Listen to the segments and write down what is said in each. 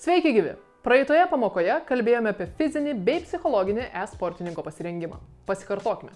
Sveiki gyvi! Praeitoje pamokoje kalbėjome apie fizinį bei psichologinį e-sportininko pasirengimą. Pasikartokime.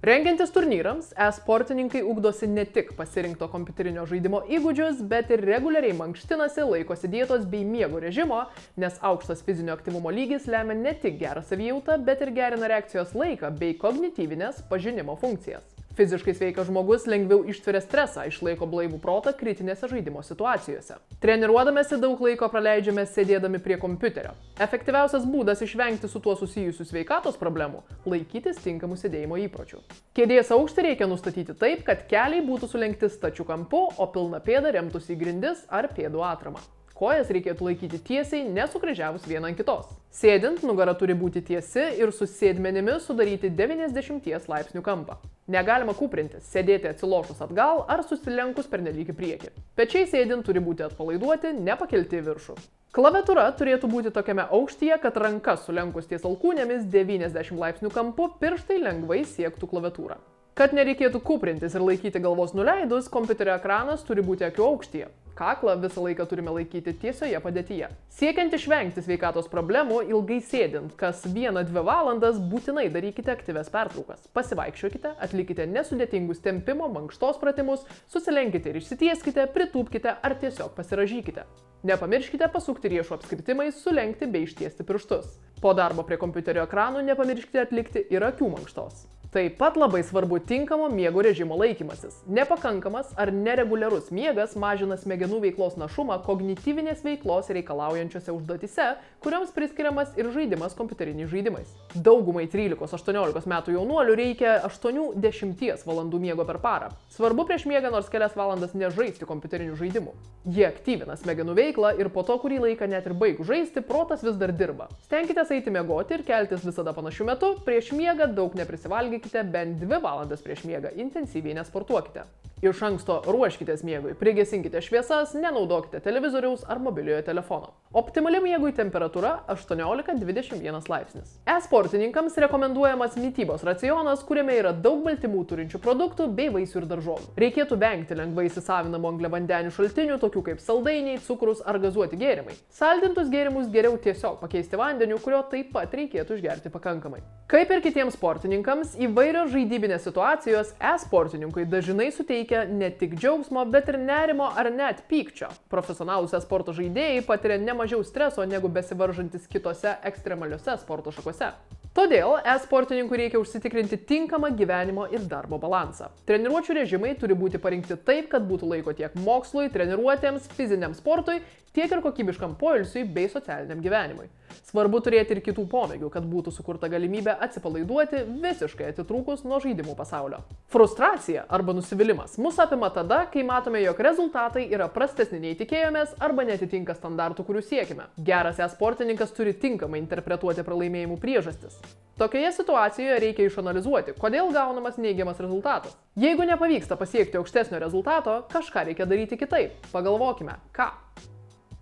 Rengiantis turnyrams, e-sportininkai ugdosi ne tik pasirinkto kompiuterinio žaidimo įgūdžius, bet ir reguliariai mankštinasi, laikosi dietos bei miego režimo, nes aukštas fizinio aktyvumo lygis lemia ne tik gerą savijautą, bet ir gerina reakcijos laiką bei kognityvinės pažinimo funkcijas. Fiziškai sveikas žmogus lengviau ištveria stresą, išlaiko blaivų protą kritinėse žaidimo situacijose. Treniruodamėsi daug laiko praleidžiame sėdėdami prie kompiuterio. Efektyviausias būdas išvengti su tuo susijusių sveikatos problemų – laikytis tinkamų sėdėjimo įpročių. Kėdės aukštį reikia nustatyti taip, kad keliai būtų sulenkti stačiu kampu, o pilna pėda remtųsi į grindis ar pėdų atramą. Kojas reikėtų laikyti tiesiai, nesukryžiavus vieną ant kitos. Sėdint, nugara turi būti tiesi ir su sėdmenimis sudaryti 90 laipsnių kampą. Negalima kūprintis, sėdėti atsilošus atgal ar susilenkus pernelyg į priekį. Pečiai sėdint turi būti atpalaiduoti, nepakelti į viršų. Klaviatūra turėtų būti tokiame aukštyje, kad rankas sulenkus ties alkūnėmis 90 laipsnių kampu pirštai lengvai siektų klaviatūrą. Kad nereikėtų kūprintis ir laikyti galvos nuleidus, kompiuterio ekranas turi būti akių aukštyje. Kaklą visą laiką turime laikyti tiesioje padėtyje. Siekiant išvengti sveikatos problemų, ilgai sėdint, kas 1-2 valandas būtinai darykite aktyvias pertraukas. Pasivaikščiokite, atlikite nesudėtingus tempimo, mankštos pratimus, susilenkite ir išsitieskite, pritūpkite ar tiesiog pasiražykite. Nepamirškite pasukti riešų apskritimais, sulenkti bei ištiesti pirštus. Po darbo prie kompiuterio ekranų nepamirškite atlikti ir akių mankštos. Taip pat labai svarbu tinkamo miego režimo laikymasis. Nepakankamas ar nereguliarus miegas mažina smegenų veiklos našumą kognityvinės veiklos reikalaujančiose užduotyse, kurioms priskiriamas ir žaidimas kompiuteriniais žaidimais. Daugumai 13-18 metų jaunuolių reikia 8-10 valandų miego per parą. Svarbu prieš miegą nors kelias valandas nežaisti kompiuterinių žaidimų. Jie aktyvina smegenų veiklą ir po to kurį laiką net ir baigus žaisti, protas vis dar dirba. Stenkitės eiti miegoti ir keltis visada panašiu metu, prieš miegą daug neprisivalgykite, bent 2 valandas prieš miegą, intensyviai nesportuokite. Iš anksto ruoškitės miegui, prigesinkite šviesas, nenaudokite televizoriaus ar mobiliojo telefono. Optimali miegui temperatūra 18-21 laipsnis. E-sportininkams rekomenduojamas mitybos racionas, kuriame yra daug baltymų turinčių produktų bei vaisių ir daržovių. Reikėtų vengti lengvai įsisavinamų angliavandenių šaltinių, tokių kaip saldainiai, cukrus ar gazuoti gėrimai. Saldintus gėrimus geriau tiesiog pakeisti vandeniu, kurio taip pat reikėtų išgerti pakankamai. Kaip ir kitiems sportininkams, įvairios žaidybinės situacijos e-sportininkui dažnai suteikia ne tik džiaugsmo, bet ir nerimo ar net pykčio. Profesionalūs e-sporto žaidėjai patiria ne mažiau streso negu besivaržantis kitose ekstremaliuose sporto šakose. Todėl e-sportininkui reikia užsitikrinti tinkamą gyvenimo ir darbo balansą. Treniruočių režimai turi būti parinkti taip, kad būtų laiko tiek mokslui, treniruotėms, fiziniam sportui, tiek ir kokybiškam poilsiui bei socialiniam gyvenimui. Svarbu turėti ir kitų pomėgių, kad būtų sukurta galimybė atsipalaiduoti visiškai atitrūkus nuo žaidimų pasaulio. Frustracija arba nusivylimas mus apima tada, kai matome, jog rezultatai yra prastesni nei tikėjomės arba netitinka standartų, kurių siekime. Geras e-sportininkas turi tinkamai interpretuoti pralaimėjimų priežastis. Tokioje situacijoje reikia išanalizuoti, kodėl gaunamas neigiamas rezultatas. Jeigu nepavyksta pasiekti aukštesnio rezultato, kažką reikia daryti kitaip. Pagalvokime, ką.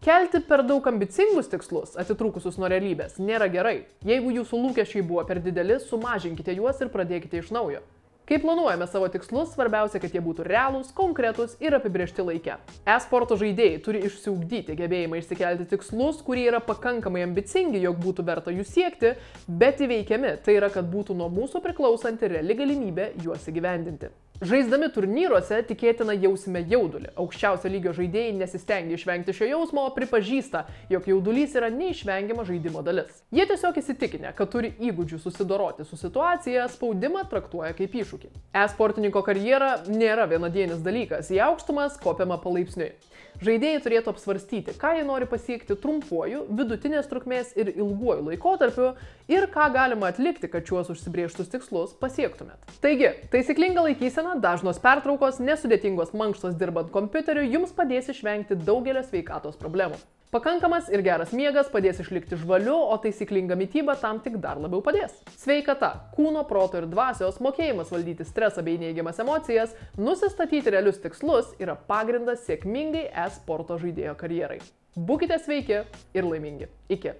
Kelti per daug ambicingus tikslus, atitrūkusius nuo realybės, nėra gerai. Jeigu jūsų lūkesčiai buvo per dideli, sumažinkite juos ir pradėkite iš naujo. Kai planuojame savo tikslus, svarbiausia, kad jie būtų realūs, konkretūs ir apibrėžti laike. E-sporto žaidėjai turi išsiugdyti gebėjimą išsikelti tikslus, kurie yra pakankamai ambicingi, jog būtų verta jų siekti, bet įveikiami, tai yra, kad būtų nuo mūsų priklausanti reali galimybė juos įgyvendinti. Žaisdami turnyruose tikėtina jausime jaudulį. Aukščiausio lygio žaidėjai nesistengia išvengti šio jausmo, o pripažįsta, jog jaudulys yra neišvengiama žaidimo dalis. Jie tiesiog įsitikinę, kad turi įgūdžių susidoroti su situacija, spaudimą traktuoja kaip iššūkį. E-sportininko karjera nėra vienadienis dalykas, į aukštumas kopiama palaipsniui. Žaidėjai turėtų apsvarstyti, ką jie nori pasiekti trumpuoju, vidutinės trukmės ir ilguoju laikotarpiu ir ką galima atlikti, kad šiuos užsibrėžtus tikslus pasiektumėt. Taigi, taisyklinga laikysena, dažnos pertraukos, nesudėtingos mankštos dirbant kompiuteriu jums padės išvengti daugelio sveikatos problemų. Pakankamas ir geras miegas padės išlikti žvaliu, o taisyklinga mityba tam tik dar labiau padės. Sveikata, kūno, proto ir dvasios, mokėjimas valdyti stresą bei neigiamas emocijas, nusistatyti realius tikslus yra pagrindas sėkmingai e-sporto žaidėjo karjerai. Būkite sveiki ir laimingi. Iki.